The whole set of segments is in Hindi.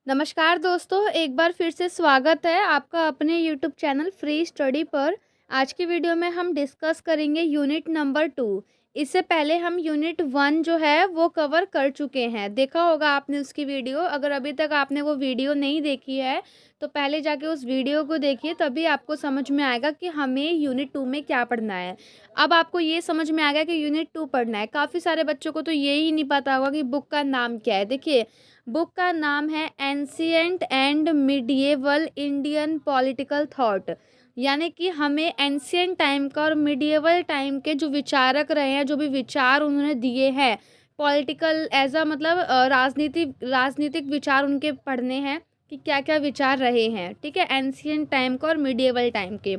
नमस्कार दोस्तों, एक बार फिर से स्वागत है आपका अपने यूट्यूब चैनल फ्री स्टडी पर। आज की वीडियो में हम डिस्कस करेंगे यूनिट नंबर 2। इससे पहले हम यूनिट 1 जो है वो कवर कर चुके हैं। देखा होगा आपने उसकी वीडियो। अगर अभी तक आपने वो वीडियो नहीं देखी है तो पहले जाके उस वीडियो को देखिए, तभी आपको समझ में आएगा कि हमें यूनिट 2 में क्या पढ़ना है। अब आपको ये समझ में आएगा कि यूनिट 2 पढ़ना है। काफ़ी सारे बच्चों को तो ये ही नहीं पता होगा कि बुक का नाम क्या है। देखिए, बुक का नाम है ancient and medieval Indian political thought, यानी कि हमें एंशिएंट टाइम का और मिडिएवल टाइम के जो विचारक रहे हैं, जो भी विचार उन्होंने दिए हैं पॉलिटिकल एज अ मतलब राजनीतिक विचार उनके पढ़ने हैं कि क्या क्या विचार रहे हैं। ठीक है, एंशिएंट टाइम का और मिडिएवल टाइम के।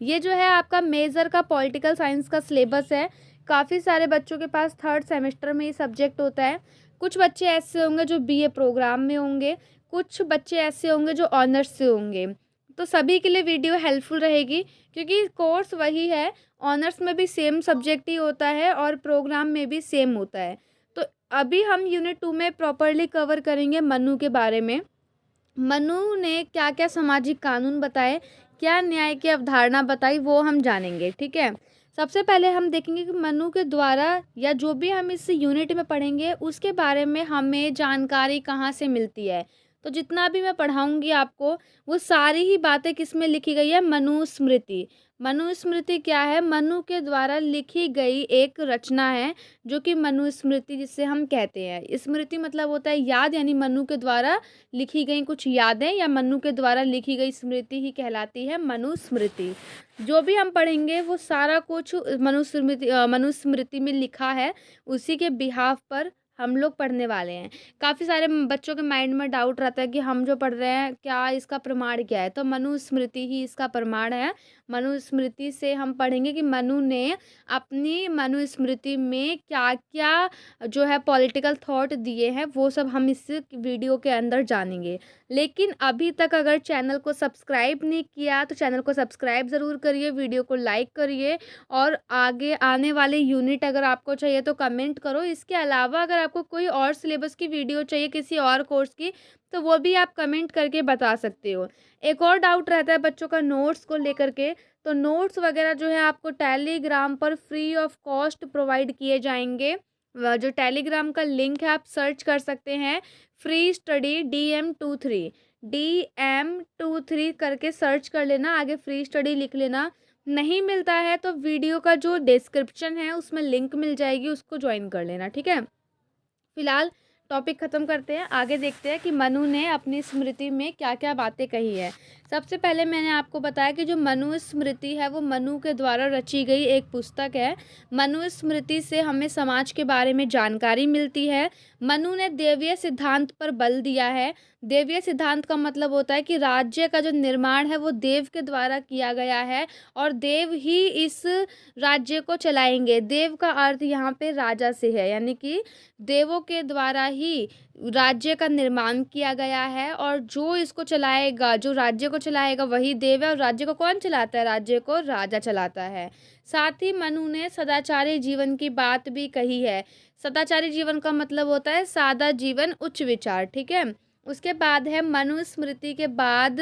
ये जो है आपका मेजर का पॉलिटिकल साइंस का सिलेबस है। काफ़ी सारे बच्चों के पास थर्ड सेमेस्टर में ये सब्जेक्ट होता है। कुछ बच्चे ऐसे होंगे जो बीए प्रोग्राम में होंगे, कुछ बच्चे ऐसे होंगे जो ऑनर्स से होंगे। तो सभी के लिए वीडियो हेल्पफुल रहेगी, क्योंकि कोर्स वही है। ऑनर्स में भी सेम सब्जेक्ट ही होता है और प्रोग्राम में भी सेम होता है। तो अभी हम यूनिट 2 में प्रॉपरली कवर करेंगे मनु के बारे में। मनु ने क्या क्या सामाजिक कानून बताए, क्या न्याय की अवधारणा बताई, वो हम जानेंगे। ठीक है, सबसे पहले हम देखेंगे कि मनु के द्वारा या जो भी हम इस यूनिट में पढ़ेंगे उसके बारे में हमें जानकारी कहाँ से मिलती है। तो जितना भी मैं पढ़ाऊंगी आपको, वो सारी ही बातें किस में लिखी गई है, मनुस्मृति। मनुस्मृति क्या है? मनु के द्वारा लिखी गई एक रचना है, जो कि मनुस्मृति जिसे हम कहते हैं। स्मृति मतलब होता है याद, यानी मनु के द्वारा लिखी गई कुछ यादें या मनु के द्वारा लिखी गई स्मृति ही कहलाती है मनुस्मृति। जो भी हम पढ़ेंगे वो सारा कुछ मनुस्मृति में लिखा है, उसी के बिहाफ पर हम लोग पढ़ने वाले हैं। काफ़ी सारे बच्चों के माइंड में डाउट रहता है कि हम जो पढ़ रहे हैं क्या इसका प्रमाण क्या है, तो मनुस्मृति ही इसका प्रमाण है। मनुस्मृति से हम पढ़ेंगे कि मनु ने अपनी मनुस्मृति में क्या क्या जो है पॉलिटिकल थॉट दिए हैं, वो सब हम इस वीडियो के अंदर जानेंगे। लेकिन अभी तक अगर चैनल को सब्सक्राइब नहीं किया तो चैनल को सब्सक्राइब ज़रूर करिए, वीडियो को लाइक करिए, और आगे आने वाले यूनिट अगर आपको चाहिए तो कमेंट करो। इसके अलावा अगर आपको कोई और सिलेबस की वीडियो चाहिए किसी और कोर्स की, तो वो भी आप कमेंट करके बता सकते हो। एक और डाउट रहता है बच्चों का नोट्स को लेकर के, तो नोट्स वगैरह जो है आपको टेलीग्राम पर फ्री ऑफ कॉस्ट प्रोवाइड किए जाएंगे। जो टेलीग्राम का लिंक है आप सर्च कर सकते हैं, फ्री स्टडी DM23 करके सर्च कर लेना, आगे फ्री स्टडी लिख लेना। नहीं मिलता है तो वीडियो का जो डिस्क्रिप्शन है उसमें लिंक मिल जाएगी, उसको ज्वाइन कर लेना। ठीक है, फिलहाल टॉपिक ख़त्म करते हैं, आगे देखते हैं कि मनु ने अपनी स्मृति में क्या क्या बातें कही है। सबसे पहले मैंने आपको बताया कि जो मनुस्मृति है वो मनु के द्वारा रची गई एक पुस्तक है। मनुस्मृति से हमें समाज के बारे में जानकारी मिलती है। मनु ने देवीय सिद्धांत पर बल दिया है। देवीय सिद्धांत का मतलब होता है कि राज्य का जो निर्माण है वो देव के द्वारा किया गया है और देव ही इस राज्य को चलाएंगे। देव का अर्थ यहाँ पे राजा से है, यानी कि देवों के द्वारा ही राज्य का निर्माण किया गया है, और जो इसको चलाएगा, जो राज्य को चलाएगा वही देव है। और राज्य को कौन चलाता है? राज्य को राजा चलाता है। साथ ही मनु ने सदाचारी जीवन की बात भी कही है। सदाचारी जीवन का मतलब होता है सादा जीवन, उच्च विचार। ठीक है, उसके बाद है मनुस्मृति के बाद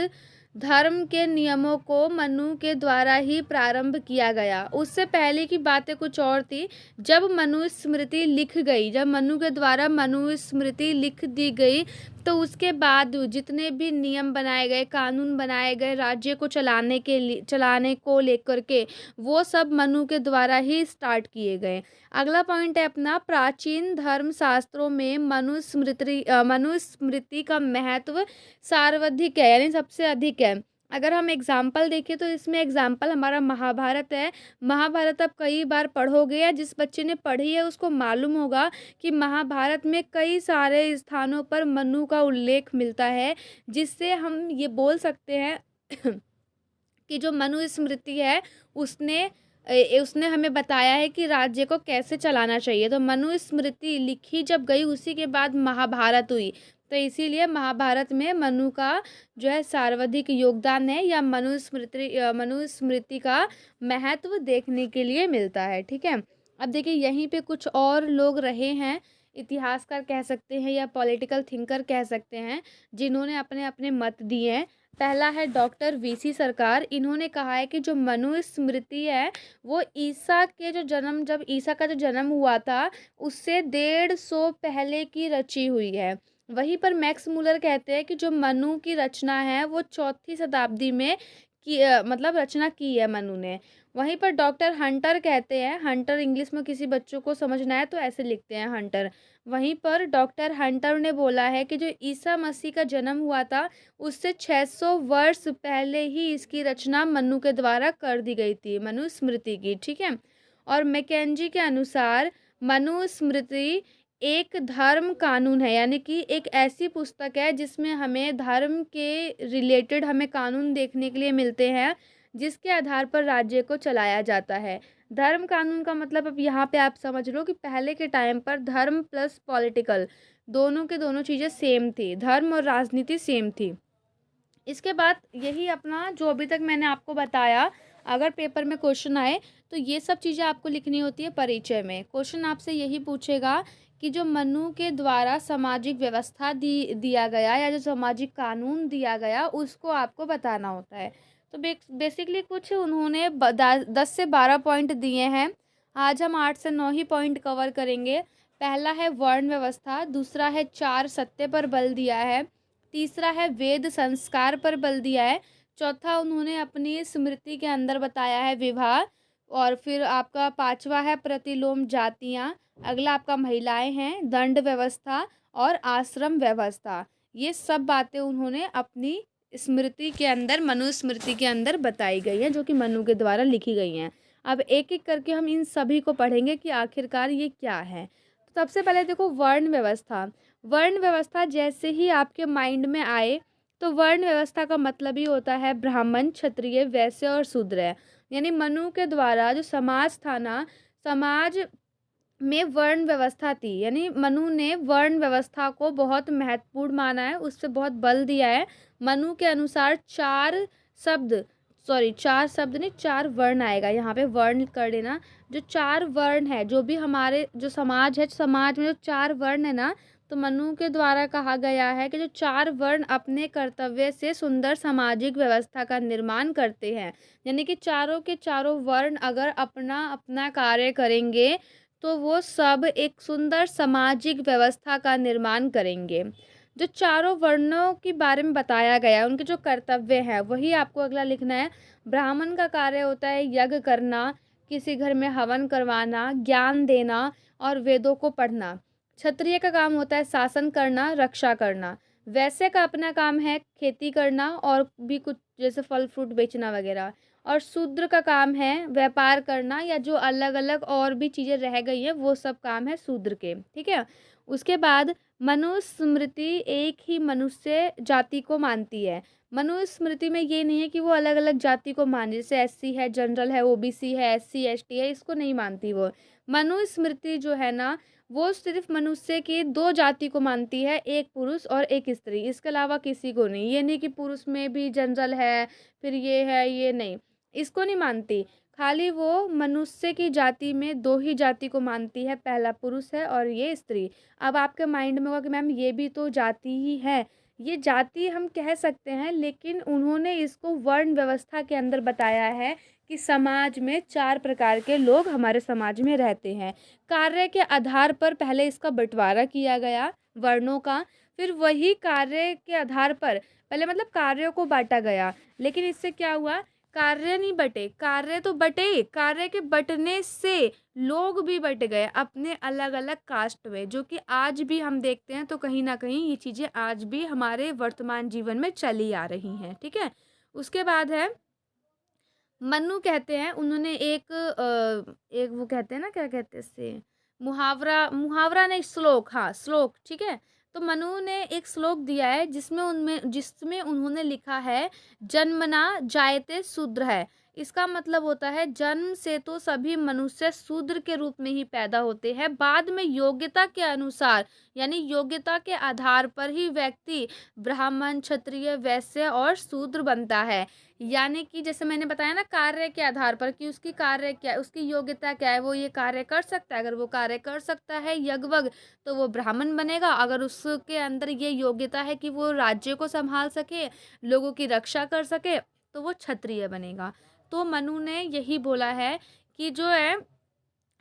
धर्म के नियमों को मनु के द्वारा ही प्रारंभ किया गया। उससे पहले की बातें कुछ और थी। जब मनुस्मृति लिख गई, जब मनु के द्वारा मनुस्मृति लिख दी गई, तो उसके बाद जितने भी नियम बनाए गए, कानून बनाए गए राज्य को चलाने को लेकर के, वो सब मनु के द्वारा ही स्टार्ट किए गए। अगला पॉइंट है अपना, प्राचीन धर्म शास्त्रों में मनुस्मृति का महत्व सर्वाधिक है, यानी सबसे अधिक है। अगर हम एग्जाम्पल देखें तो इसमें एग्जाम्पल हमारा महाभारत है। महाभारत आप कई बार पढ़ोगे, या जिस बच्चे ने पढ़ी है उसको मालूम होगा कि महाभारत में कई सारे स्थानों पर मनु का उल्लेख मिलता है, जिससे हम ये बोल सकते हैं कि जो मनुस्मृति है उसने हमें बताया है कि राज्य को कैसे चलाना चाहिए। तो मनुस्मृति लिखी जब गई उसी के बाद महाभारत हुई, तो इसीलिए महाभारत में मनु का जो है सर्वाधिक योगदान है, या मनुस्मृति का महत्व देखने के लिए मिलता है। ठीक है, अब देखिए यहीं पे कुछ और लोग रहे हैं इतिहासकार कह सकते हैं या पॉलिटिकल थिंकर कह सकते हैं, जिन्होंने अपने अपने मत दिए हैं। पहला है डॉक्टर वीसी सरकार। इन्होंने कहा है कि जो मनुस्मृति है वो ईसा के जो जन्म जब ईसा का जो जन्म हुआ था उससे 150 पहले की रची हुई है। वहीं पर मैक्स मूलर कहते हैं कि जो मनु की रचना है वो 4वीं शताब्दी में मतलब रचना की है मनु ने। वहीं पर डॉक्टर हंटर कहते हैं, हंटर इंग्लिश में किसी बच्चों को समझना है तो ऐसे लिखते हैं हंटर। वहीं पर डॉक्टर हंटर ने बोला है कि जो ईसा मसीह का जन्म हुआ था उससे 600 वर्ष पहले ही इसकी रचना मनु के द्वारा कर दी गई थी, मनुस्मृति की, ठीक है। और मैकेंजी के अनुसार मनुस्मृति एक धर्म कानून है, यानी कि एक ऐसी पुस्तक है जिसमें हमें धर्म के रिलेटेड हमें कानून देखने के लिए मिलते हैं, जिसके आधार पर राज्य को चलाया जाता है। धर्म कानून का मतलब अब यहाँ पे आप समझ लो कि पहले के टाइम पर धर्म प्लस पॉलिटिकल दोनों के दोनों चीज़ें सेम थी, धर्म और राजनीति सेम थी। इसके बाद यही अपना जो अभी तक मैंने आपको बताया, अगर पेपर में क्वेश्चन आए तो ये सब चीज़ें आपको लिखनी होती है परिचय में। क्वेश्चन आपसे यही पूछेगा कि जो मनु के द्वारा सामाजिक व्यवस्था दिया गया या जो सामाजिक कानून दिया गया उसको आपको बताना होता है। तो बेसिकली कुछ उन्होंने 10 से 12 पॉइंट दिए हैं। आज हम 8 से 9 ही पॉइंट कवर करेंगे। पहला है वर्ण व्यवस्था, दूसरा है 4 सत्य पर बल दिया है, तीसरा है वेद संस्कार पर बल दिया है, चौथा उन्होंने अपनी स्मृति के अंदर बताया है विवाह, और फिर आपका पांचवा है प्रतिलोम जातियाँ, अगला आपका महिलाएं हैं, दंड व्यवस्था और आश्रम व्यवस्था। ये सब बातें उन्होंने अपनी स्मृति के अंदर, मनुस्मृति के अंदर बताई गई हैं, जो कि मनु के द्वारा लिखी गई हैं। अब एक एक करके हम इन सभी को पढ़ेंगे कि आखिरकार ये क्या है। तो सबसे पहले देखो वर्ण व्यवस्था। वर्ण व्यवस्था जैसे ही आपके माइंड में आए तो वर्ण व्यवस्था का मतलब ही होता है ब्राह्मण, क्षत्रिय, वैश्य और शूद्र। यानी मनु के द्वारा जो समाज था ना, समाज में वर्ण व्यवस्था थी, यानी मनु ने वर्ण व्यवस्था को बहुत महत्वपूर्ण माना है, उससे बहुत बल दिया है। मनु के अनुसार 4 नहीं 4 वर्ण आएगा, यहाँ पे वर्ण कर देना। जो 4 वर्ण है, जो भी हमारे जो समाज है, समाज में जो 4 वर्ण है ना, तो मनु के द्वारा कहा गया है कि जो 4 वर्ण अपने कर्तव्य से सुंदर सामाजिक व्यवस्था का निर्माण करते हैं। यानी कि चारों के चारों वर्ण अगर अपना अपना कार्य करेंगे तो वो सब एक सुंदर सामाजिक व्यवस्था का निर्माण करेंगे। जो चारों वर्णों के बारे में बताया गया है, उनके जो कर्तव्य हैं वही आपको अगला लिखना है। ब्राह्मण का कार्य होता है यज्ञ करना, किसी घर में हवन करवाना, ज्ञान देना और वेदों को पढ़ना। क्षत्रिय का काम होता है शासन करना, रक्षा करना। वैश्य का अपना काम है खेती करना और भी कुछ जैसे फल फ्रूट बेचना वगैरह। और शूद्र का काम है व्यापार करना, या जो अलग अलग और भी चीज़ें रह गई हैं वो सब काम है शूद्र के, ठीक है। उसके बाद मनुस्मृति एक ही मनुष्य जाति को मानती है। मनुस्मृति में ये नहीं है कि वो अलग अलग जाति को मान, जैसे एससी है, जनरल है, ओबीसी है, एससी एसटी है, इसको नहीं मानती वो। मनुस्मृति जो है ना वो सिर्फ मनुष्य की 2 जाति को मानती है, एक पुरुष और एक स्त्री, इसके अलावा किसी को नहीं। ये नहीं कि पुरुष में भी जनरल है, फिर ये है, ये नहीं, इसको नहीं मानती। खाली वो मनुष्य की जाति में 2 ही जाति को मानती है, पहला पुरुष है और ये स्त्री। अब आपके माइंड में होगा कि मैम ये भी तो जाति ही है। ये जाति हम कह सकते हैं, लेकिन उन्होंने इसको वर्ण व्यवस्था के अंदर बताया है कि समाज में 4 प्रकार के लोग हमारे समाज में रहते हैं। कार्य के आधार पर पहले इसका बंटवारा किया गया वर्णों का, फिर वही कार्य के आधार पर पहले मतलब कार्यों को बांटा गया, लेकिन इससे क्या हुआ, कार्य नहीं बटे, कार्य तो बटे, कार्य के बटने से लोग भी बट गए अपने अलग अलग कास्ट में, जो कि आज भी हम देखते हैं। तो कहीं ना कहीं ये चीज़ें आज भी हमारे वर्तमान जीवन में चली आ रही हैं, ठीक है। उसके बाद है मनु कहते हैं, उन्होंने एक वो कहते हैं ना, क्या कहते हैं इससे, मुहावरा, मुहावरा नहीं श्लोक, हाँ श्लोक, ठीक है। तो मनु ने एक श्लोक दिया है जिसमें उन्होंने लिखा है जन्मना जायते शूद्र है। इसका मतलब होता है जन्म से तो सभी मनुष्य शूद्र के रूप में ही पैदा होते हैं, बाद में योग्यता के अनुसार यानी योग्यता के आधार पर ही व्यक्ति ब्राह्मण, क्षत्रिय, वैश्य और शूद्र बनता है। यानी कि जैसे मैंने बताया ना, कार्य के आधार पर कि उसकी कार्य क्या है, उसकी योग्यता क्या है, वो ये कार्य कर सकता है। अगर वो कार्य कर सकता है यज्ञ तो वो ब्राह्मण बनेगा। अगर उसके अंदर ये योग्यता है कि वो राज्य को संभाल सके, लोगों की रक्षा कर सके, तो वो क्षत्रिय बनेगा। तो मनु ने यही बोला है कि जो है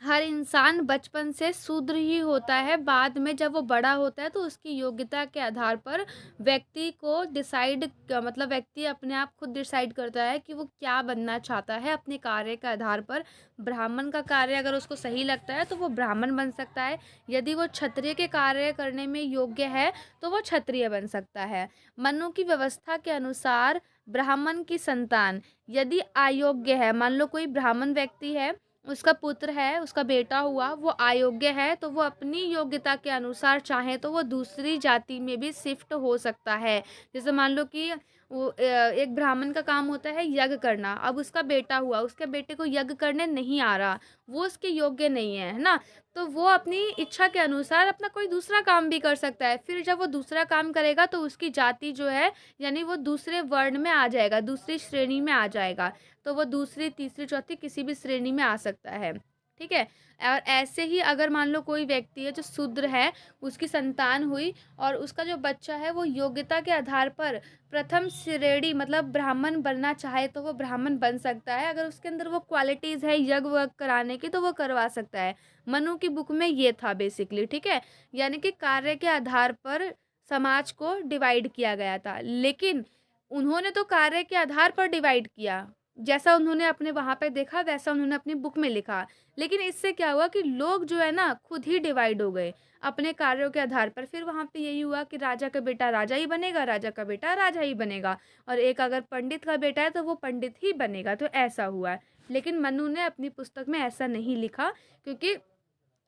हर इंसान बचपन से शूद्र ही होता है, बाद में जब वो बड़ा होता है तो उसकी योग्यता के आधार पर व्यक्ति को डिसाइड मतलब व्यक्ति अपने आप खुद डिसाइड करता है कि वो क्या बनना चाहता है अपने कार्य के आधार पर। ब्राह्मण का कार्य अगर उसको सही लगता है तो वो ब्राह्मण बन सकता है, यदि वो क्षत्रिय के कार्य करने में योग्य है तो वो क्षत्रिय बन सकता है। मनु की व्यवस्था के अनुसार ब्राह्मण की संतान यदि अयोग्य है, मान लो कोई ब्राह्मण व्यक्ति है, उसका पुत्र है, उसका बेटा हुआ, वो अयोग्य है, तो वो अपनी योग्यता के अनुसार चाहे तो वो दूसरी जाति में भी शिफ्ट हो सकता है। जैसे मान लो कि वो एक ब्राह्मण का काम होता है यज्ञ करना, अब उसका बेटा हुआ, उसके बेटे को यज्ञ करने नहीं आ रहा, वो उसके योग्य नहीं है ना, तो वो अपनी इच्छा के अनुसार अपना कोई दूसरा काम भी कर सकता है। फिर जब वो दूसरा काम करेगा तो उसकी जाति जो है यानी वो दूसरे वर्ण में आ जाएगा, दूसरी श्रेणी में आ जाएगा, तो वो दूसरी, तीसरी, चौथी किसी भी श्रेणी में आ सकता है। ठीक है। और ऐसे ही अगर मान लो कोई व्यक्ति है जो शूद्र है, उसकी संतान हुई और उसका जो बच्चा है वो योग्यता के आधार पर प्रथम श्रेणी मतलब ब्राह्मण बनना चाहे तो वो ब्राह्मण बन सकता है। अगर उसके अंदर वो क्वालिटीज़ है यज्ञ वज्ञ कराने की तो वो करवा सकता है। मनु की बुक में ये था बेसिकली। ठीक है। यानी कि कार्य के आधार पर समाज को डिवाइड किया गया था, लेकिन उन्होंने तो कार्य के आधार पर डिवाइड किया, जैसा उन्होंने अपने वहाँ पे देखा वैसा उन्होंने अपनी बुक में लिखा। लेकिन इससे क्या हुआ कि लोग जो है ना खुद ही डिवाइड हो गए अपने कार्यों के आधार पर। फिर वहाँ पे यही हुआ कि राजा का बेटा राजा ही बनेगा, राजा का बेटा राजा ही बनेगा, और एक अगर पंडित का बेटा है तो वो पंडित ही बनेगा, तो ऐसा हुआ है। लेकिन मनु ने अपनी पुस्तक में ऐसा नहीं लिखा, क्योंकि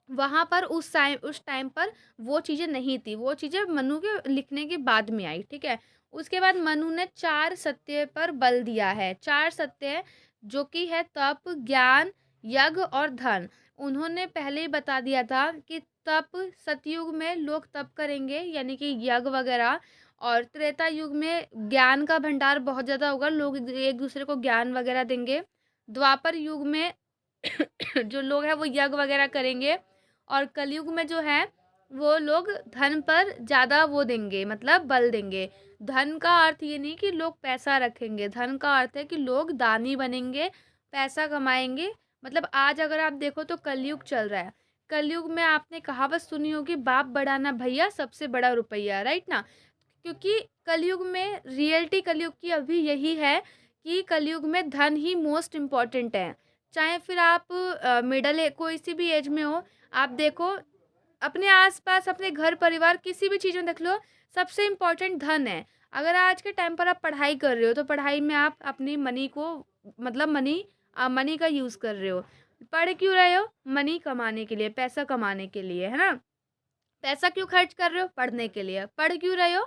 वहाँ पर उस टाइम पर वो चीज़ें नहीं थी, वो चीज़ें मनु के लिखने के बाद में आई। ठीक है। उसके बाद मनु ने 4 सत्य पर बल दिया है। 4 सत्य जो कि है तप, ज्ञान, यज्ञ और धन। उन्होंने पहले ही बता दिया था कि तप, सतयुग में लोग तप करेंगे यानी कि यज्ञ वगैरह, और त्रेता युग में ज्ञान का भंडार बहुत ज़्यादा होगा, लोग एक दूसरे को ज्ञान वगैरह देंगे। द्वापर युग में जो लोग हैं वो यज्ञ वगैरह करेंगे, और कलयुग में जो है वो लोग धन पर ज़्यादा वो देंगे, मतलब बल देंगे। धन का अर्थ ये नहीं कि लोग पैसा रखेंगे, धन का अर्थ है कि लोग दानी बनेंगे, पैसा कमाएंगे। मतलब आज अगर आप देखो तो कलयुग चल रहा है, कलयुग में आपने कहावत सुनी होगी, बाप बड़ा ना भैया सबसे बड़ा रुपया, राइट ना। क्योंकि कलयुग में रियलिटी कलयुग की अभी यही है कि कलयुग में धन ही मोस्ट इम्पॉर्टेंट है। चाहे फिर आप मिडल कोई सी भी एज में हो, आप देखो अपने आसपास अपने घर परिवार किसी भी चीज़ में देख लो, सबसे इम्पोर्टेंट धन है। अगर आज के टाइम पर आप पढ़ाई कर रहे हो तो पढ़ाई में आप अपनी मनी को मतलब मनी का यूज़ कर रहे हो। पढ़ क्यों रहे हो? मनी कमाने के लिए, पैसा कमाने के लिए, है ना। पैसा क्यों खर्च कर रहे हो? पढ़ने के लिए। पढ़ क्यों रहे हो?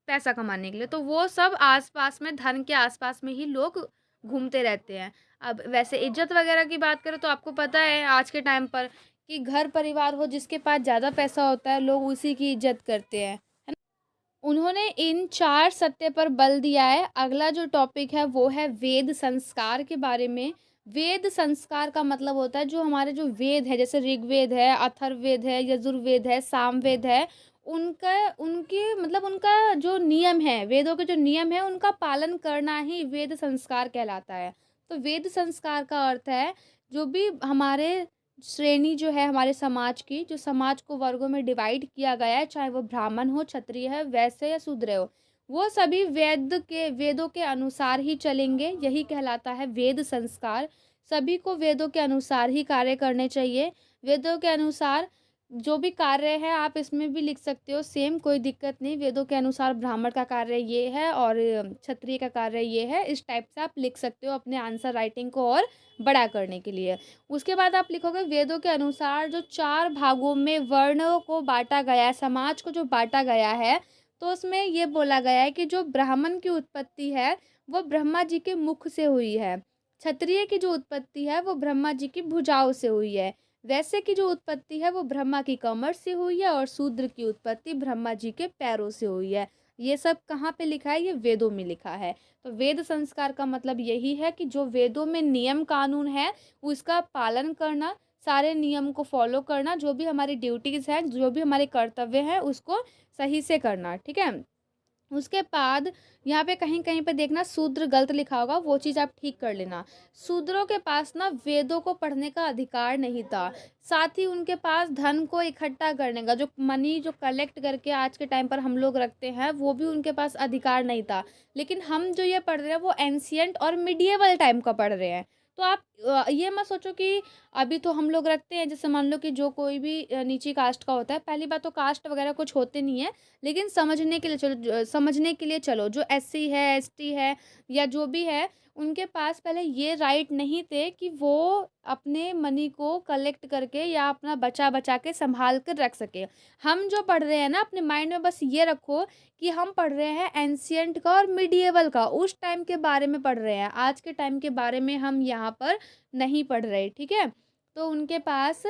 पैसा कमाने के लिए। तो वो सब आसपास में, धन के आसपास में ही लोग घूमते रहते हैं। अब वैसे इज्जत वगैरह की बात करें तो आपको पता है आज के टाइम पर कि घर परिवार हो जिसके पास ज़्यादा पैसा होता है, लोग उसी की इज्जत करते हैं, है ना। उन्होंने इन 4 सत्य पर बल दिया है। अगला जो टॉपिक है वो है वेद संस्कार के बारे में। वेद संस्कार का मतलब होता है जो हमारे जो वेद है, जैसे ऋग्वेद है, अथर्ववेद है, यजुर्वेद है, सामवेद है, उनका उनके मतलब उनका जो नियम है, वेदों के जो नियम है उनका पालन करना ही वेद संस्कार कहलाता है। तो वेद संस्कार का अर्थ है जो भी हमारे श्रेणी जो है हमारे समाज की, जो समाज को वर्गों में डिवाइड किया गया है, चाहे वो ब्राह्मण हो, क्षत्रिय है, वैश्य या शूद्र हो, वो सभी वेदों के अनुसार ही चलेंगे, यही कहलाता है वेद संस्कार। सभी को वेदों के अनुसार ही कार्य करने चाहिए। वेदों के अनुसार जो भी कार्य है आप इसमें भी लिख सकते हो सेम, कोई दिक्कत नहीं। वेदों के अनुसार ब्राह्मण का कार्य ये है और क्षत्रिय का कार्य ये है, इस टाइप से आप लिख सकते हो अपने आंसर राइटिंग को और बड़ा करने के लिए। उसके बाद आप लिखोगे वेदों के अनुसार जो 4 भागों में वर्णों को बांटा गया है, समाज को जो बांटा गया है, तो उसमें ये बोला गया है कि जो ब्राह्मण की उत्पत्ति है वो ब्रह्मा जी के मुख से हुई है। क्षत्रिय की जो उत्पत्ति है वो ब्रह्मा जी की भुजाओं से हुई है, वैश्य की जो उत्पत्ति है वो ब्रह्मा की कमर से हुई है, और शूद्र की उत्पत्ति ब्रह्मा जी के पैरों से हुई है। ये सब कहाँ पे लिखा है? ये वेदों में लिखा है। तो वेद संस्कार का मतलब यही है कि जो वेदों में नियम कानून है उसका पालन करना, सारे नियम को फॉलो करना, जो भी हमारी ड्यूटीज़ हैं, जो भी हमारे कर्तव्य हैं उसको सही से करना, ठीक है। उसके बाद यहाँ पे कहीं-कहीं पे देखना शूद्र गलत लिखा होगा, वो चीज़ आप ठीक कर लेना। शूद्रों के पास ना वेदों को पढ़ने का अधिकार नहीं था। साथ ही उनके पास धन को इकट्ठा करने का, जो मनी जो कलेक्ट करके आज के टाइम पर हम लोग रखते हैं, वो भी उनके पास अधिकार नहीं था। लेकिन हम जो ये पढ़ रहे हैं वो एंशिएंट और मिडिएवल टाइम का पढ़ रहे हैं। तो आप ये मत सोचो कि अभी तो हम लोग रखते हैं, जैसे मान लो कि जो कोई भी नीची कास्ट का होता है, पहली बात तो कास्ट वगैरह कुछ होते नहीं है, लेकिन समझने के लिए चलो, समझने के लिए चलो, जो एससी है, एसटी है, या जो भी है, उनके पास पहले ये राइट नहीं थे कि वो अपने मनी को कलेक्ट करके या अपना बचा बचा के संभाल कर रख सके। हम जो पढ़ रहे हैं ना, अपने माइंड में बस ये रखो कि हम पढ़ रहे हैं एंशियंट का और मिडिएवल का, उस टाइम के बारे में पढ़ रहे हैं, आज के टाइम के बारे में हम यहाँ पर नहीं पढ़ रहे, ठीक है। तो उनके पास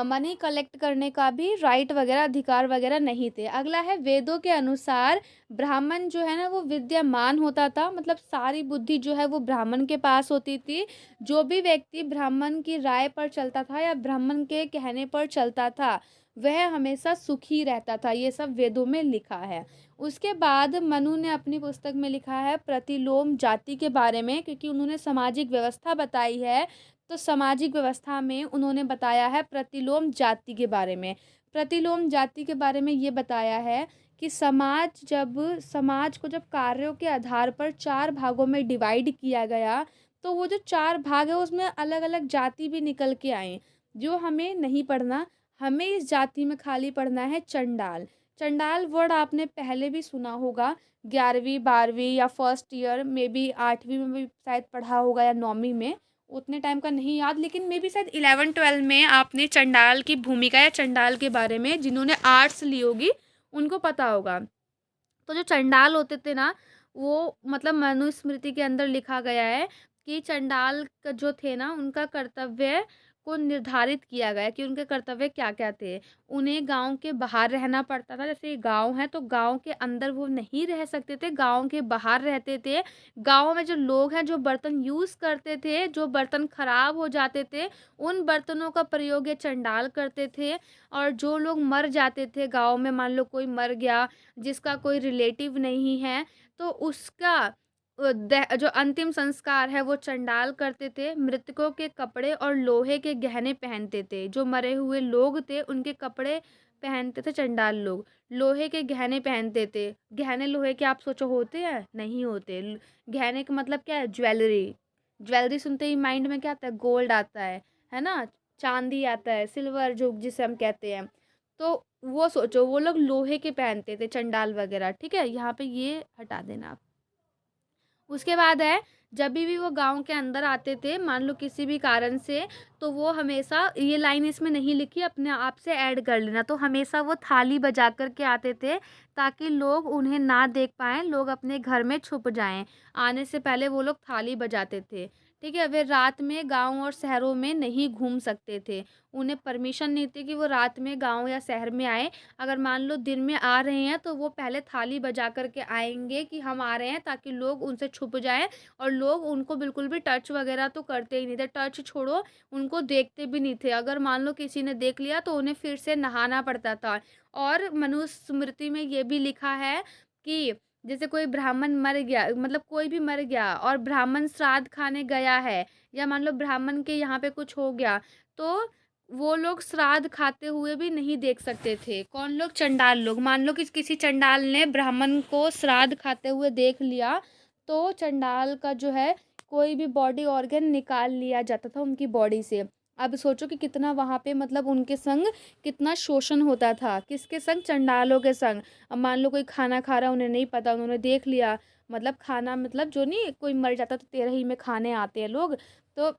मनी कलेक्ट करने का भी राइट वगैरह, अधिकार वगैरह नहीं थे। अगला है वेदों के अनुसार ब्राह्मण जो है ना वो विद्यामान होता था, मतलब सारी बुद्धि जो है वो ब्राह्मण के पास होती थी। जो भी व्यक्ति ब्राह्मण की राय पर चलता था या ब्राह्मण के कहने पर चलता था वह हमेशा सुखी रहता था, ये सब वेदों में लिखा है। उसके बाद मनु ने अपनी पुस्तक में लिखा है प्रतिलोम जाति के बारे में, क्योंकि उन्होंने सामाजिक व्यवस्था बताई है। तो सामाजिक व्यवस्था में उन्होंने बताया है प्रतिलोम जाति के बारे में। प्रतिलोम जाति के बारे में ये बताया है कि समाज को जब कार्यों के आधार पर 4 भागों में डिवाइड किया गया, तो वो जो 4 भाग है उसमें अलग-अलग जाति भी निकल के आए, जो हमें नहीं पढ़ना। हमें इस जाति में खाली पढ़ना है चंडाल। चंडाल वर्ड आपने पहले भी सुना होगा, 11वीं 12वीं या फर्स्ट ईयर में भी, 8वीं में भी शायद पढ़ा होगा या 9वीं में, उतने टाइम का नहीं याद, लेकिन मे बी शायद 11-12 में आपने चंडाल की भूमिका या चंडाल के बारे में, जिन्होंने आर्ट्स ली होगी उनको पता होगा। तो जो चंडाल होते थे ना, वो मतलब मनुस्मृति के अंदर लिखा गया है कि चंडाल का जो थे ना उनका कर्तव्य को निर्धारित किया गया कि उनके कर्तव्य क्या क्या थे। उन्हें गांव के बाहर रहना पड़ता था, जैसे गांव है तो गांव के अंदर वो नहीं रह सकते थे, गांव के बाहर रहते थे। गांव में जो लोग हैं जो बर्तन यूज़ करते थे, जो बर्तन खराब हो जाते थे, उन बर्तनों का प्रयोग ये चंडाल करते थे। और जो लोग मर जाते थे गांव में, मान लो कोई मर गया जिसका कोई रिलेटिव नहीं है, तो उसका जो अंतिम संस्कार है वो चंडाल करते थे। मृतकों के कपड़े और लोहे के गहने पहनते थे, जो मरे हुए लोग थे उनके कपड़े पहनते थे चंडाल लोग, लोहे के गहने पहनते थे। गहने लोहे के आप सोचो होते हैं? नहीं होते। गहने का मतलब क्या है? ज्वेलरी। ज्वेलरी सुनते ही माइंड में क्या आता है? गोल्ड आता है ना, चांदी आता है, सिल्वर जो जिसे हम कहते हैं। तो वो सोचो, वो लोग लोहे के पहनते थे चंडाल वगैरह, ठीक है। यहाँ पे ये हटा देना आप। उसके बाद है, जब भी वो गाँव के अंदर आते थे, मान लो किसी भी कारण से, तो वो हमेशा, ये लाइन इसमें नहीं लिखी, अपने आप से ऐड कर लेना, तो हमेशा वो थाली बजा कर के आते थे ताकि लोग उन्हें ना देख पाएँ, लोग अपने घर में छुप जाएँ। आने से पहले वो लोग थाली बजाते थे, ठीक है। वे रात में गाँव और शहरों में नहीं घूम सकते थे। उन्हें परमिशन नहीं थी कि वो रात में गाँव या शहर में आएँ। अगर मान लो दिन में आ रहे हैं तो वो पहले थाली बजा कर के आएँगे कि हम आ रहे हैं, ताकि लोग उनसे छुप जाएँ, और लोग उनको बिल्कुल भी टच वगैरह तो करते ही नहीं थे। टच छोड़ो, उनको देखते भी नहीं थे। अगर मान लो किसी ने देख लिया तो उन्हें फिर से नहाना पड़ता था। और मनुस्मृति में ये भी लिखा है कि जैसे कोई ब्राह्मण मर गया, मतलब कोई भी मर गया और ब्राह्मण श्राद्ध खाने गया है, या मान लो ब्राह्मण के यहाँ पे कुछ हो गया, तो वो लोग श्राद्ध खाते हुए भी नहीं देख सकते थे। कौन लोग? चंडाल लोग। मान लो कि किसी चंडाल ने ब्राह्मण को श्राद्ध खाते हुए देख लिया, तो चंडाल का जो है कोई भी बॉडी ऑर्गन निकाल लिया जाता था उनकी बॉडी से। अब सोचो कि कितना वहाँ पे, मतलब उनके संग कितना शोषण होता था। किसके संग? चंडालों के संग। अब मान लो कोई खाना खा रहा, उन्हें नहीं पता, उन्होंने देख लिया, मतलब खाना, मतलब जो नहीं कोई मर जाता तो तेरही में खाने आते हैं लोग, तो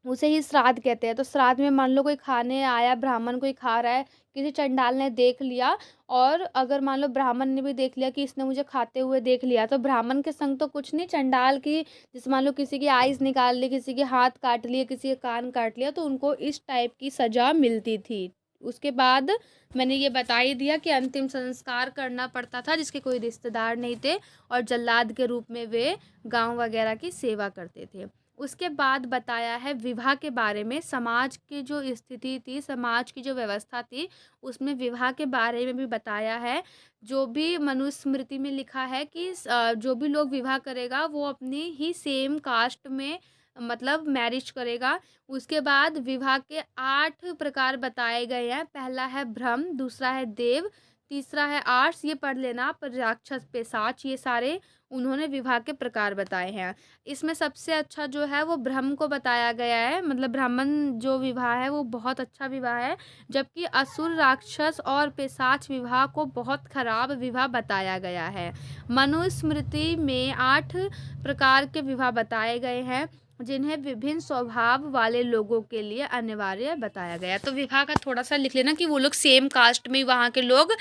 उसे ही श्राद्ध कहते हैं। तो श्राद्ध में मान लो कोई खाने आया, ब्राह्मण कोई खा रहा है, किसी चंडाल ने देख लिया, और अगर मान लो ब्राह्मण ने भी देख लिया कि इसने मुझे खाते हुए देख लिया, तो ब्राह्मण के संग तो कुछ नहीं, चंडाल की, जैसे मान लो किसी की आइज़ निकाल ली, किसी के हाथ काट लिए, किसी के कान काट लिया, तो उनको इस टाइप की सज़ा मिलती थी। उसके बाद मैंने ये बता ही दिया कि अंतिम संस्कार करना पड़ता था, जिसके कोई रिश्तेदार नहीं थे, और जल्लाद के रूप में वे गाँव वगैरह की सेवा करते थे। उसके बाद बताया है विवाह के बारे में। समाज की जो स्थिति थी, समाज की जो व्यवस्था थी, उसमें विवाह के बारे में भी बताया है। जो भी मनुस्मृति में लिखा है कि जो भी लोग विवाह करेगा वो अपनी ही सेम कास्ट में मतलब मैरिज करेगा। उसके बाद विवाह के 8 प्रकार बताए गए हैं। पहला है ब्रह्म, दूसरा है देव, तीसरा है आर्ष, ये पढ़ लेना, पर राक्षस, पिशाच, ये सारे उन्होंने विवाह के प्रकार बताए हैं। इसमें सबसे अच्छा जो है वो ब्रह्म को बताया गया है, मतलब ब्राह्मण जो विवाह है वो बहुत अच्छा विवाह है, जबकि असुर, राक्षस और पिशाच विवाह को बहुत खराब विवाह बताया गया है। मनुस्मृति में 8 प्रकार के विवाह बताए गए हैं, जिन्हें विभिन्न स्वभाव वाले लोगों के लिए अनिवार्य बताया गया। तो विवाह का थोड़ा सा लिख लेना कि वो लोग सेम कास्ट में वहाँ के लोग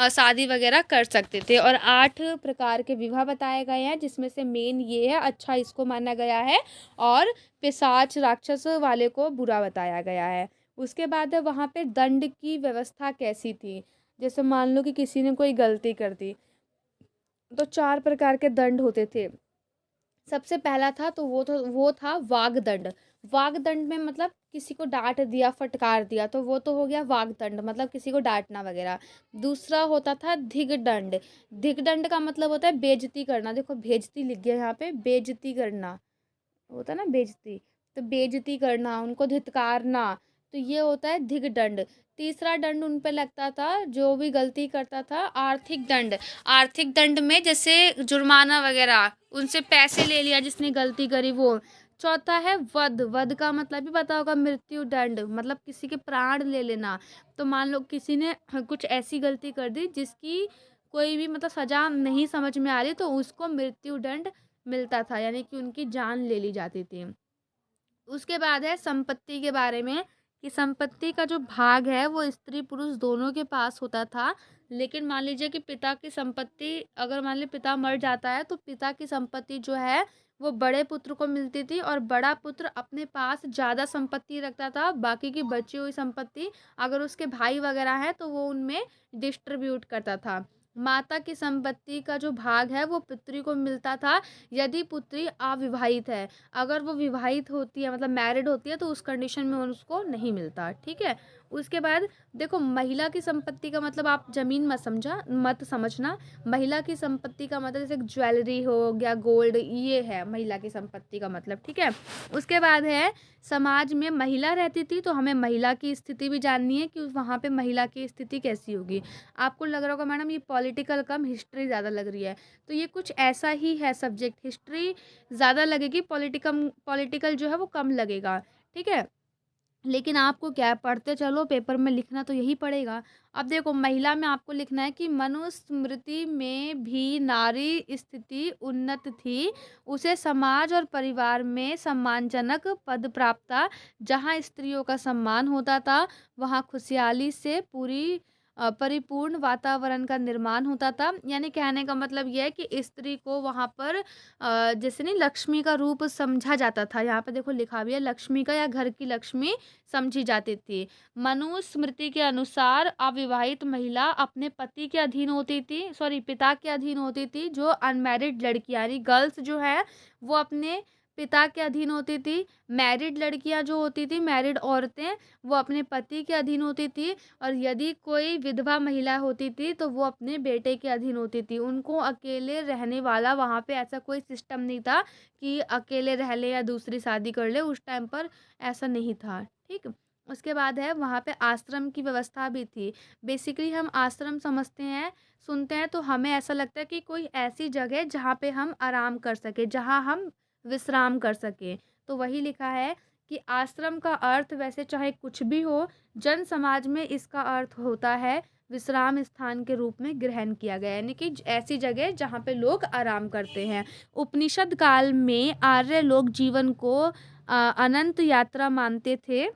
शादी वगैरह कर सकते थे। और 8 प्रकार के विवाह बताए गए हैं, जिसमें से मेन ये है, अच्छा इसको माना गया है, और पिशाच राक्षस वाले को बुरा बताया गया है। उसके बाद है वहाँ पे दंड की व्यवस्था कैसी थी। जैसे मान लो कि किसी ने कोई गलती कर दी, तो 4 प्रकार के दंड होते थे। सबसे पहला था तो वो था वाग्दंड। वाग्दंड में मतलब किसी को डांट दिया, फटकार दिया, तो वो तो हो गया वाग्दंड, मतलब किसी को डांटना वगैरह। दूसरा होता था धिगदंड। धिगदंड का मतलब होता है बेइज्जती करना। देखो बेइज्जती लिख गया यहाँ पे, बेइज्जती करना होता है ना, बेइज्जती, तो बेइज्जती करना, उनको धिक्कारना, तो ये होता है धिगदंड। तीसरा दंड उन पे लगता था जो भी गलती करता था, आर्थिक दंड। आर्थिक दंड में जैसे जुर्माना वगैरह, उनसे पैसे ले लिया जिसने गलती करी वो। चौथा है वध। वध का मतलब भी पता होगा, मृत्यु दंड, मतलब किसी के प्राण ले लेना। तो मान लो किसी ने कुछ ऐसी गलती कर दी जिसकी कोई भी मतलब सजा नहीं समझ में आ रही, तो उसको मृत्यु दंड मिलता था, यानी कि उनकी जान ले ली जाती थी। उसके बाद है संपत्ति के बारे में, कि संपत्ति का जो भाग है वो स्त्री पुरुष दोनों के पास होता था। लेकिन मान लीजिए कि पिता की संपत्ति, अगर मान लीजिए पिता मर जाता है, तो पिता की संपत्ति जो है वो बड़े पुत्र को मिलती थी, और बड़ा पुत्र अपने पास ज़्यादा संपत्ति रखता था। बाकी की बची हुई संपत्ति अगर उसके भाई वगैरह हैं तो वो उनमें डिस्ट्रीब्यूट करता था। माता की संपत्ति का जो भाग है वो पुत्री को मिलता था, यदि पुत्री अविवाहित है। अगर वो विवाहित होती है, मतलब मैरिड होती है, तो उस कंडीशन में उसको नहीं मिलता। ठीक है। उसके बाद देखो, महिला की संपत्ति का मतलब आप ज़मीन मत समझना। महिला की संपत्ति का मतलब जैसे ज्वेलरी हो गया, गोल्ड, ये है महिला की संपत्ति का मतलब। ठीक है। उसके बाद है समाज में महिला रहती थी, तो हमें महिला की स्थिति भी जाननी है कि वहाँ पे महिला की स्थिति कैसी होगी। आपको लग रहा होगा मैडम ये पॉलिटिकल कम, हिस्ट्री ज़्यादा लग रही है, तो ये कुछ ऐसा ही है सब्जेक्ट। हिस्ट्री ज़्यादा लगेगी, पॉलिटिकल जो है वो कम लगेगा। ठीक है। लेकिन आपको क्या है, पढ़ते चलो, पेपर में लिखना तो यही पड़ेगा। अब देखो, महिला में आपको लिखना है कि मनुस्मृति में भी नारी स्थिति उन्नत थी, उसे समाज और परिवार में सम्मानजनक पद प्राप्त था। जहाँ स्त्रियों का सम्मान होता था, वहाँ खुशहाली से परिपूर्ण वातावरण का निर्माण होता था। यानी कहने का मतलब यह है कि स्त्री को वहाँ पर जैसे नहीं, लक्ष्मी का रूप समझा जाता था। यहाँ पे देखो लिखा भी है, लक्ष्मी का, या घर की लक्ष्मी समझी जाती थी। मनुस्मृति के अनुसार अविवाहित महिला अपने पति के अधीन होती थी, सॉरी, पिता के अधीन होती थी। जो अनमैरिड लड़कियां, यानी गर्ल्स जो है, वो अपने पिता के अधीन होती थी। मैरिड लड़कियां जो होती थी, मैरिड औरतें, वो अपने पति के अधीन होती थी। और यदि कोई विधवा महिला होती थी तो वो अपने बेटे के अधीन होती थी। उनको अकेले रहने वाला, वहाँ पे ऐसा कोई सिस्टम नहीं था कि अकेले रह ले या दूसरी शादी कर ले, उस टाइम पर ऐसा नहीं था। ठीक। उसके बाद है वहाँ पे आश्रम की व्यवस्था भी थी। बेसिकली हम आश्रम समझते हैं, सुनते हैं, तो हमें ऐसा लगता है कि कोई ऐसी जगह जहाँ पे हम आराम कर सके, जहाँ हम विश्राम कर सके। तो वही लिखा है कि आश्रम का अर्थ वैसे चाहे कुछ भी हो, जन समाज में इसका अर्थ होता है विश्राम स्थान के रूप में ग्रहण किया गया, यानी कि ऐसी जगह जहाँ पे लोग आराम करते हैं। उपनिषद काल में आर्य लोग जीवन को अनंत यात्रा मानते थे,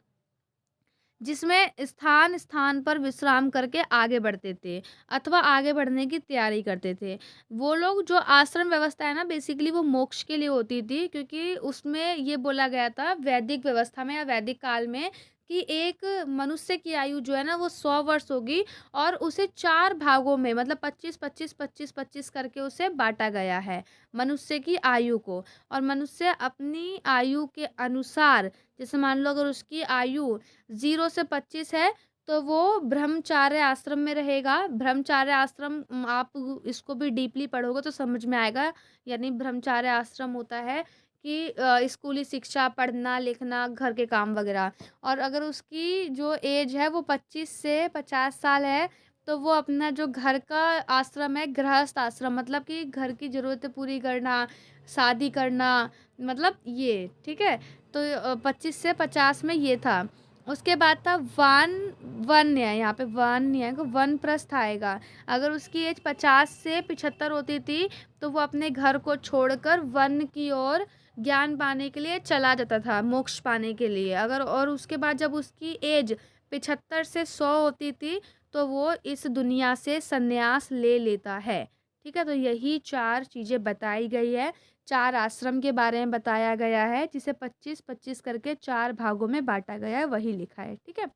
जिसमें स्थान स्थान पर विश्राम करके आगे बढ़ते थे अथवा आगे बढ़ने की तैयारी करते थे। वो लोग जो आश्रम व्यवस्था है ना, बेसिकली वो मोक्ष के लिए होती थी, क्योंकि उसमें ये बोला गया था वैदिक व्यवस्था में या वैदिक काल में कि एक मनुष्य की आयु जो है ना वो 100 वर्ष होगी और उसे 4 भागों में मतलब 25 25 25 25 करके उसे बांटा गया है मनुष्य की आयु को। और मनुष्य अपनी आयु के अनुसार, जैसे मान लो अगर उसकी आयु 0 से 25 है तो वो ब्रह्मचार्य आश्रम में रहेगा। ब्रह्मचार्य आश्रम आप इसको भी डीपली पढ़ोगे तो समझ में आएगा। यानी ब्रह्मचार्य आश्रम होता है कि स्कूली शिक्षा, पढ़ना लिखना, घर के काम वगैरह। और अगर उसकी जो एज है वो 25 से 50 साल है तो वो अपना जो घर का आश्रम है, गृहस्थ आश्रम, मतलब कि घर की ज़रूरतें पूरी करना, शादी करना, मतलब ये ठीक है। तो 25 से 50 में ये था। उसके बाद था वन्य, यहाँ पे वन्य है, वनप्रस्थ आएगा। अगर उसकी एज 50 से 75 होती थी तो वो अपने घर को छोड़कर वन की ओर ज्ञान पाने के लिए चला जाता था, मोक्ष पाने के लिए। अगर और उसके बाद जब उसकी एज 75 से 100 होती थी तो वो इस दुनिया से संन्यास ले लेता है। ठीक है, तो यही 4 चीज़ें बताई गई है। 4 आश्रम के बारे में बताया गया है, जिसे 25-25 करके 4 भागों में बाँटा गया है, वही लिखा है। ठीक है?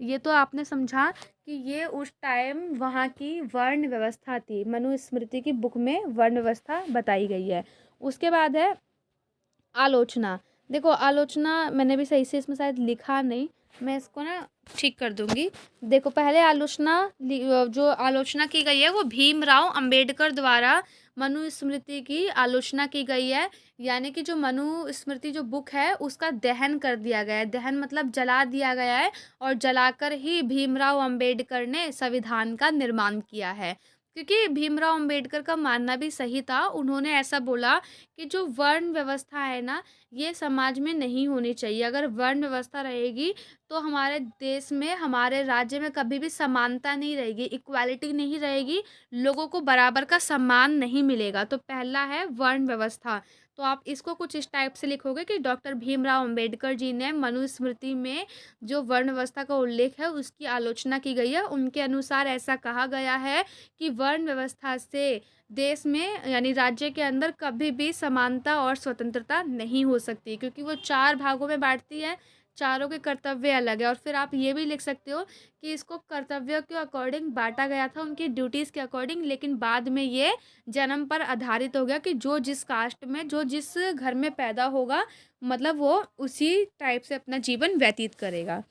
ये तो आपने समझा कि ये उस टाइम वहाँ की वर्ण व्यवस्था थी। मनुस्मृति की बुक में वर्ण व्यवस्था बताई गई है। उसके बाद है आलोचना। देखो आलोचना मैंने भी सही से इसमें शायद लिखा नहीं, मैं इसको ना ठीक कर दूँगी। देखो पहले जो आलोचना की गई है वो भीमराव अंबेडकर द्वारा मनुस्मृति की आलोचना की गई है। यानी कि जो मनुस्मृति जो बुक है उसका दहन कर दिया गया है। दहन मतलब जला दिया गया है और जलाकर ही भीमराव अंबेडकर ने संविधान का निर्माण किया है। क्योंकि भीमराव अंबेडकर का मानना भी सही था। उन्होंने ऐसा बोला कि जो वर्ण व्यवस्था है ना, ये समाज में नहीं होनी चाहिए। अगर वर्ण व्यवस्था रहेगी तो हमारे देश में, हमारे राज्य में कभी भी समानता नहीं रहेगी, इक्वालिटी नहीं रहेगी, लोगों को बराबर का सम्मान नहीं मिलेगा। तो पहला है वर्ण व्यवस्था। तो आप इसको कुछ इस टाइप से लिखोगे कि डॉक्टर भीमराव अंबेडकर जी ने मनुस्मृति में जो वर्ण व्यवस्था का उल्लेख है उसकी आलोचना की गई है। उनके अनुसार ऐसा कहा गया है कि वर्ण व्यवस्था से देश में यानी राज्य के अंदर कभी भी समानता और स्वतंत्रता नहीं हो सकती, क्योंकि वो 4 भागों में बाँटती है, चारों के कर्तव्य अलग है। और फिर आप ये भी लिख सकते हो कि इसको कर्तव्यों के अकॉर्डिंग बाँटा गया था, उनकी ड्यूटीज़ के अकॉर्डिंग, लेकिन बाद में ये जन्म पर आधारित हो गया कि जो जिस कास्ट में, जो जिस घर में पैदा होगा, मतलब वो उसी टाइप से अपना जीवन व्यतीत करेगा।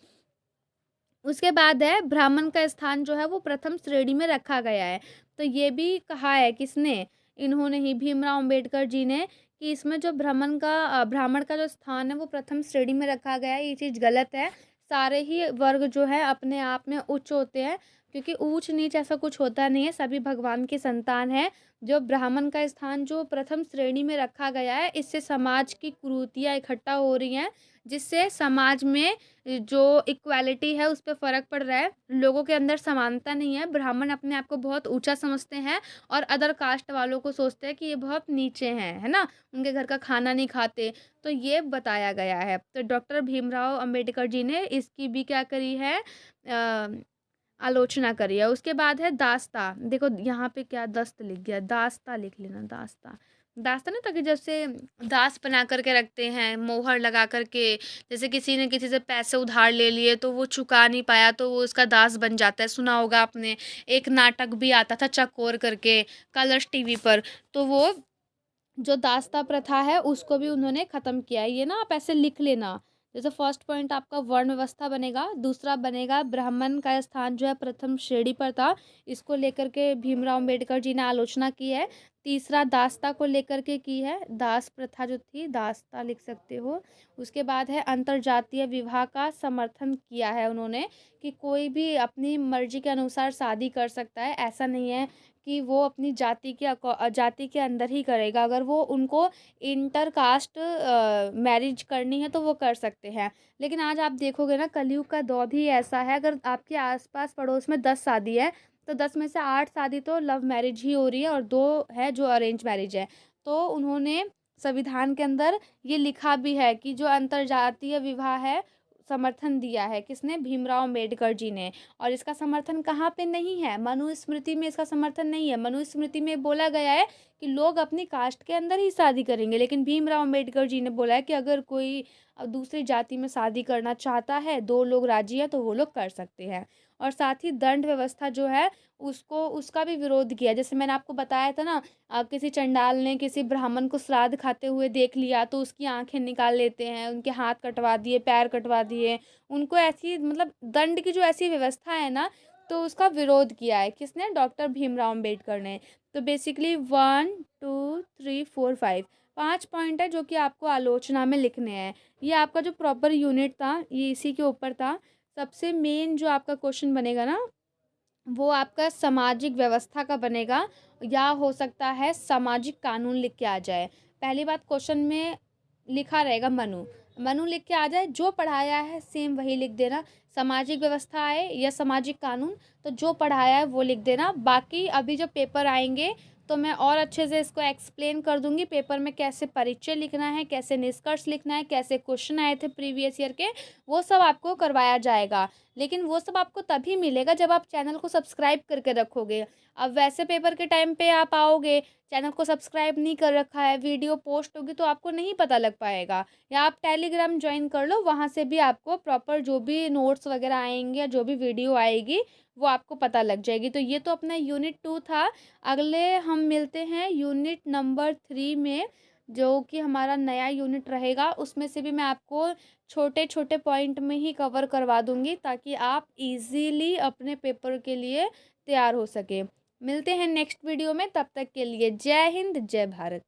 उसके बाद है ब्राह्मण का स्थान जो है वो प्रथम श्रेणी में रखा गया है। तो ये भी कहा है किसने? इन्होंने ही, भीमराव अंबेडकर जी ने, कि इसमें जो ब्राह्मण का जो स्थान है वो प्रथम श्रेणी में रखा गया है। ये चीज़ गलत है। सारे ही वर्ग जो है अपने आप में उच्च होते हैं, क्योंकि ऊंच नीच ऐसा कुछ होता नहीं है, सभी भगवान की संतान है। जो ब्राह्मण का स्थान जो प्रथम श्रेणी में रखा गया है, इससे समाज की कुरीतियाँ इकट्ठा हो रही हैं, जिससे समाज में जो इक्वालिटी है उस पे फ़र्क पड़ रहा है। लोगों के अंदर समानता नहीं है। ब्राह्मण अपने आप को बहुत ऊँचा समझते हैं और अदर कास्ट वालों को सोचते हैं कि ये बहुत नीचे हैं, है ना? उनके घर का खाना नहीं खाते। तो ये बताया गया है। तो डॉक्टर भीमराव अंबेडकर जी ने इसकी भी क्या करी है, आलोचना करी है। उसके बाद है दास्ता। देखो यहाँ पे क्या दस्त लिख गया, दास्ता लिख लेना, दास्ता। दास्ता ना, ताकि जैसे दास बना करके रखते हैं, मोहर लगा करके। जैसे किसी ने किसी से पैसे उधार ले लिए तो वो चुका नहीं पाया तो वो उसका दास बन जाता है। सुना होगा आपने, एक नाटक भी आता था चकोर करके, कलर्स टीवी पर। तो वो जो दास्ता प्रथा है उसको भी उन्होंने ख़त्म किया है। ये ना आप ऐसे लिख लेना। जैसे फर्स्ट पॉइंट आपका वर्ण व्यवस्था बनेगा, दूसरा बनेगा ब्राह्मण का स्थान जो है प्रथम श्रेणी पर था, इसको लेकर के भीमराव अंबेडकर जी ने आलोचना की है। तीसरा दास्ता को लेकर के की है, दास प्रथा जो थी, दास्ता लिख सकते हो। उसके बाद है अंतर्जातीय विवाह का समर्थन किया है उन्होंने, कि कोई भी अपनी मर्जी के अनुसार शादी कर सकता है। ऐसा नहीं है कि वो अपनी जाति के अंदर ही करेगा। अगर वो उनको इंटर कास्ट मैरिज करनी है तो वो कर सकते हैं। लेकिन आज आप देखोगे ना, कलयुग का दौर ही ऐसा है, अगर आपके आसपास पड़ोस में 10 शादी है तो 10 में से 8 शादी तो लव मैरिज ही हो रही है और 2 है जो अरेंज मैरिज है। तो उन्होंने संविधान के अंदर ये लिखा भी है कि जो अंतर्जातीय विवाह है समर्थन दिया है किसने, भीमराव अम्बेडकर जी ने। और इसका समर्थन कहाँ पे नहीं है, मनुस्मृति में इसका समर्थन नहीं है। मनुस्मृति में बोला गया है कि लोग अपनी कास्ट के अंदर ही शादी करेंगे, लेकिन भीमराव अम्बेडकर जी ने बोला है कि अगर कोई दूसरी जाति में शादी करना चाहता है, दो लोग राजी हैं, तो वो लोग कर सकते हैं। और साथ ही दंड व्यवस्था जो है उसका भी विरोध किया। जैसे मैंने आपको बताया था ना, किसी चंडाल ने किसी ब्राह्मण को श्राद्ध खाते हुए देख लिया तो उसकी आंखें निकाल लेते हैं, उनके हाथ कटवा दिए, पैर कटवा दिए, उनको ऐसी मतलब दंड की जो ऐसी व्यवस्था है ना, तो उसका विरोध किया है किसने, डॉक्टर भीमराव अम्बेडकर ने। तो बेसिकली 1 2 3 4 5 5 पॉइंट है जो कि आपको आलोचना में लिखने हैं। ये आपका जो प्रॉपर यूनिट था ये इसी के ऊपर था। सबसे मेन जो आपका क्वेश्चन बनेगा ना, वो आपका सामाजिक व्यवस्था का बनेगा, या हो सकता है सामाजिक कानून लिख के आ जाए। पहली बात क्वेश्चन में लिखा रहेगा मनु लिख के आ जाए, जो पढ़ाया है सेम वही लिख देना। सामाजिक व्यवस्था आए या सामाजिक कानून, तो जो पढ़ाया है वो लिख देना। बाकी अभी जो पेपर आएंगे तो मैं और अच्छे से इसको एक्सप्लेन कर दूंगी पेपर में, कैसे परिचय लिखना है, कैसे निष्कर्ष लिखना है, कैसे क्वेश्चन आए थे प्रीवियस ईयर के, वो सब आपको करवाया जाएगा। लेकिन वो सब आपको तभी मिलेगा जब आप चैनल को सब्सक्राइब करके रखोगे। अब वैसे पेपर के टाइम पे आप आओगे, चैनल को सब्सक्राइब नहीं कर रखा है, वीडियो पोस्ट होगी तो आपको नहीं पता लग पाएगा। या आप टेलीग्राम ज्वाइन कर लो, वहाँ से भी आपको प्रॉपर जो भी नोट्स वगैरह आएंगे या जो भी वीडियो आएगी वो आपको पता लग जाएगी। तो ये तो अपना यूनिट 2 था। अगले हम मिलते हैं यूनिट नंबर 3 में, जो कि हमारा नया यूनिट रहेगा। उसमें से भी मैं आपको छोटे छोटे पॉइंट में ही कवर करवा दूंगी ताकि आप इजीली अपने पेपर के लिए तैयार हो सके। मिलते हैं नेक्स्ट वीडियो में, तब तक के लिए जय हिंद जय भारत।